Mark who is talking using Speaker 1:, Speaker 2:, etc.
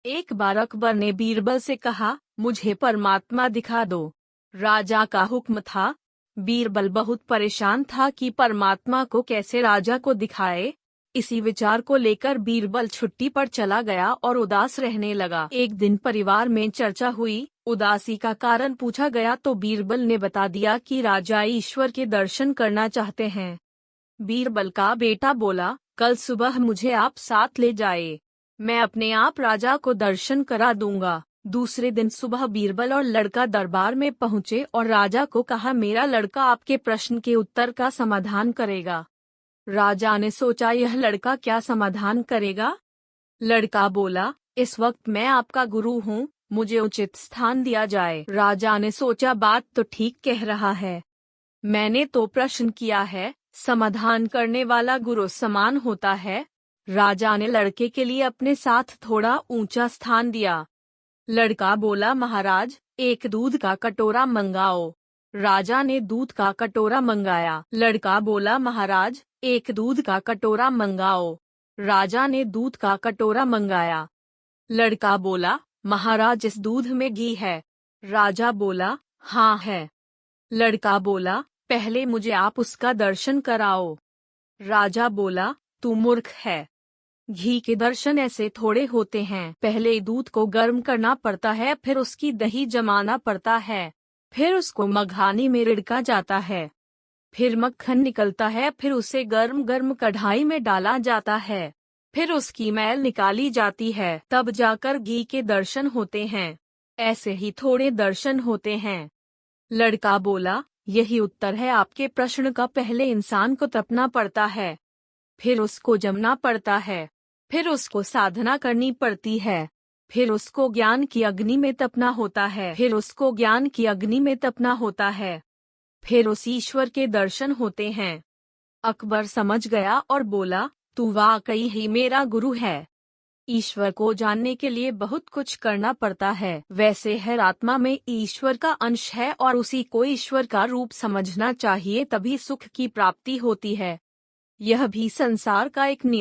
Speaker 1: एक बार अकबर ने बीरबल से कहा, मुझे परमात्मा दिखा दो। राजा का हुक्म था। बीरबल बहुत परेशान था कि परमात्मा को कैसे राजा को दिखाए। इसी विचार को लेकर बीरबल छुट्टी पर चला गया और उदास रहने लगा। एक दिन परिवार में चर्चा हुई, उदासी का कारण पूछा गया तो बीरबल ने बता दिया कि राजा ईश्वर के दर्शन करना चाहते हैं। बीरबल का बेटा बोला, कल सुबह मुझे आप साथ ले जाए, मैं अपने आप राजा को दर्शन करा दूंगा। दूसरे दिन सुबह बीरबल और लड़का दरबार में पहुंचे और राजा को कहा, मेरा लड़का आपके प्रश्न के उत्तर का समाधान करेगा। राजा ने सोचा, यह लड़का क्या समाधान करेगा? लड़का बोला, इस वक्त मैं आपका गुरु हूँ, मुझे उचित स्थान दिया जाए। राजा ने सोचा, बात तो ठीक कह रहा है, मैंने तो प्रश्न किया है, समाधान करने वाला गुरु समान होता है। राजा ने लड़के के लिए अपने साथ थोड़ा ऊंचा स्थान दिया। लड़का बोला, महाराज एक दूध का कटोरा मंगाओ। राजा ने दूध का कटोरा मंगाया। लड़का बोला, महाराज एक दूध का कटोरा मंगाओ। राजा ने दूध का कटोरा मंगाया। लड़का बोला, महाराज इस दूध में घी है। राजा बोला, हाँ है। लड़का बोला, पहले मुझे आप उसका दर्शन कराओ। राजा बोला, तू मूर्ख है, घी के दर्शन ऐसे थोड़े होते हैं। पहले दूध को गर्म करना पड़ता है, फिर उसकी दही जमाना पड़ता है, फिर उसको मघानी में रिड़का जाता है, फिर मक्खन निकलता है, फिर उसे गर्म गर्म कढ़ाई में डाला जाता है, फिर उसकी मैल निकाली जाती है, तब जाकर घी के दर्शन होते हैं। ऐसे ही थोड़े दर्शन होते हैं। लड़का बोला, यही उत्तर है आपके प्रश्न का। पहले इंसान को तपना पड़ता है, फिर उसको जमना पड़ता है, फिर उसको साधना करनी पड़ती है, फिर उसको ज्ञान की अग्नि में तपना होता है, फिर उसको ज्ञान की अग्नि में तपना होता है, फिर उस ईश्वर के दर्शन होते हैं। अकबर समझ गया और बोला, तू वाकई ही मेरा गुरु है। ईश्वर को जानने के लिए बहुत कुछ करना पड़ता है। वैसे हर आत्मा में ईश्वर का अंश है और उसी को ईश्वर का रूप समझना चाहिए, तभी सुख की प्राप्ति होती है। यह भी संसार का एक नियम